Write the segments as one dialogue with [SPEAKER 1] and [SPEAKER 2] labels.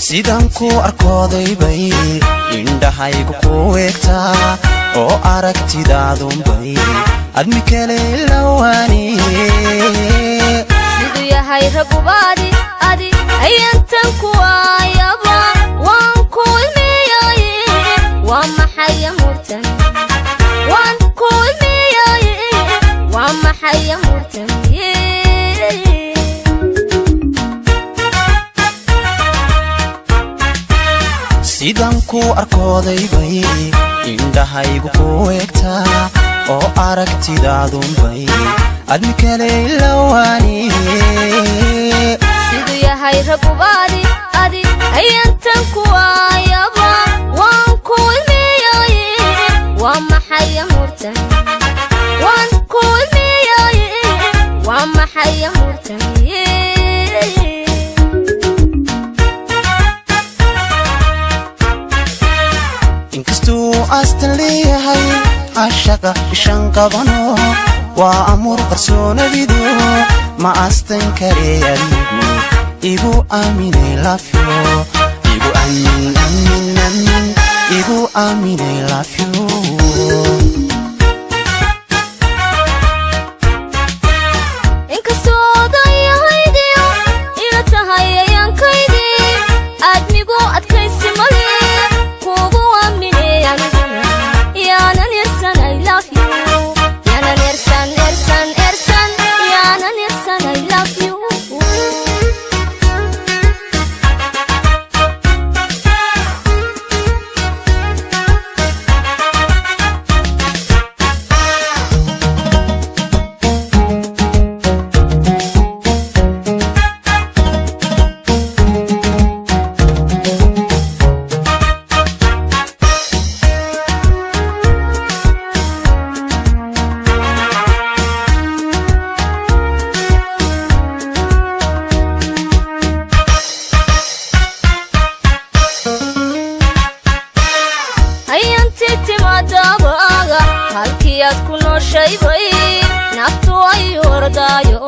[SPEAKER 1] sidan ku arkooday bay indhahaygu ku weegtaa oo aragtidaadun bay admi kale lawani
[SPEAKER 2] siduu yahay ragubaadi adi ayantan ku ayaba waan ku ilmiyay waa maxay murtan waan ku ilmiyay waa maxay murtan
[SPEAKER 1] sidan ku arkooday bay indhahaygu ku weegtaa oo aragtidaadun bay admi kale lawani
[SPEAKER 2] siduu yahay ragubaadi adi ayantan ku ayaba waan ku ilmiyay waa maxay murtan waan ku ilmiyay waa maxay murtan
[SPEAKER 1] inkastuu astan leeyahay ashaqa ishan qabano waa amur qarsoonadidu ma astan kare adigu igu aaminay lafyo igu aamin aamin aamin igu aaminay lafyo halkiyaad ku nooshay bay naftu ay ordaayo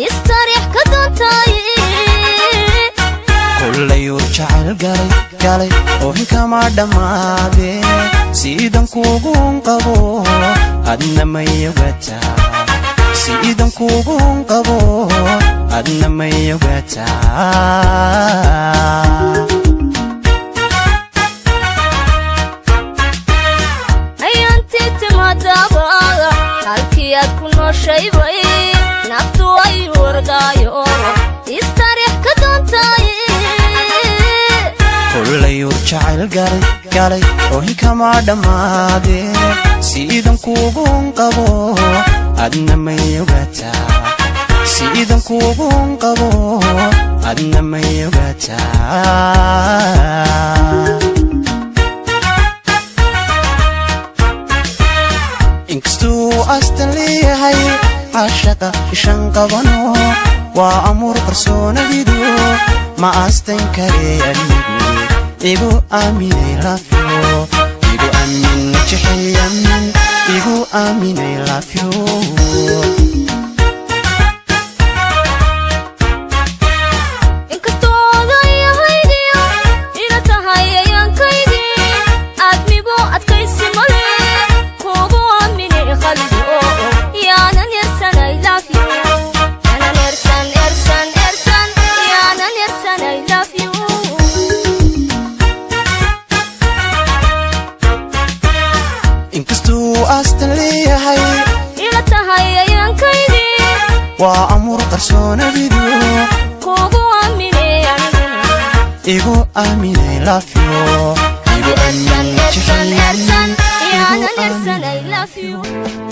[SPEAKER 1] istariix ka doontay kullayu jacayl galay oo inkama dhammaade sidan kugu qabo adna mayogataa sidan kugu qabo adna mayogataa
[SPEAKER 2] halkiyaad ku nooshay bay naftu ay ordaayo istariix ka doontay
[SPEAKER 1] kullayu jacayl galay oo inkama dhammaade sidan kugu qabo adna mayogataa sidan kugu qabo adna mayogataa inkastuu astan leeyahay ashaqa ishan qabano waa amur qarsoonadidu ma astan kare adigu igu aaminay lafyo igu aamin jexeyamin igu aaminay lafyo inkastuu astan leeyahay
[SPEAKER 2] ila tahay ayankaydi
[SPEAKER 1] waa amur qarsoonadidu
[SPEAKER 2] kugu aaminay
[SPEAKER 1] igu aaminay lafyo igu aamin jexeyamin
[SPEAKER 2] I love you.